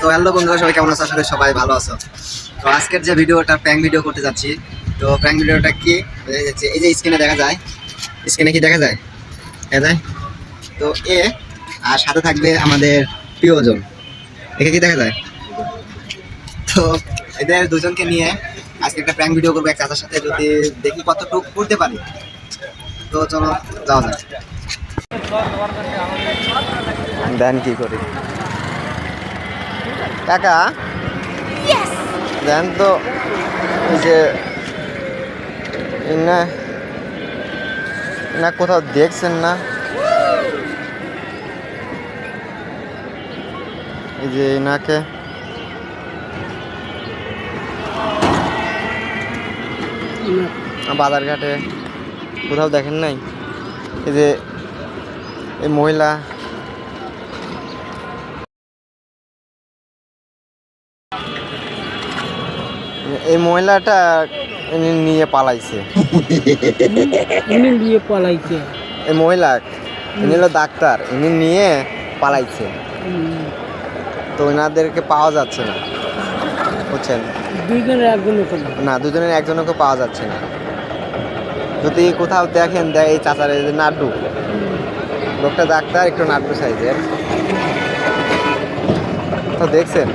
তো হ্যালো বন্ধুরা, সবাই কেমন আছো? আসলে সবাই ভালো আছো। তো আজকের যে ভিডিওটা প্র্যাঙ্ক ভিডিও করতে যাচ্ছি, তো প্র্যাঙ্ক ভিডিওটা কি বোঝা যাচ্ছে, এই যে স্ক্রিনে দেখা যায়, স্ক্রিনে কি দেখা যায়, দেখা যায়। তো এ আর সাথে থাকবে আমাদের প্রিয়জন, একে কি দেখা যায়। তো এদের দুজনকে নিয়ে আজকে একটা প্র্যাঙ্ক ভিডিও করবো এক চাচার সাথে, যদি দেখি কতটুকু করতে পারি। তো চলো যাওয়া যাক। দেন কি করি কাকা, দেন তো এই যে না না কোথাও দেখছেন না, এই যে এনাকে বাজারঘাটে কোথাও দেখেন নাই? এই যে এই মহিলা, এই মহিলাটা ইনি নিয়ে পালাইছে। ইনি নিয়ে পালাইছে। এই মহিলা ইনি হলো ডাক্তার, ইনি নিয়ে পালাইছে। তো এনাদেরকে পাওয়া যাচ্ছে না, বুঝছেন? দুইজনের একজন না, দুজনের একজনকে পাওয়া যাচ্ছে না। যদি কোথাও দেখেন, এই চাচার এই যে নাড্ডু, লোকটা ডাক্তার, একটু নাড্ডু সাইজের। তো দেখছেন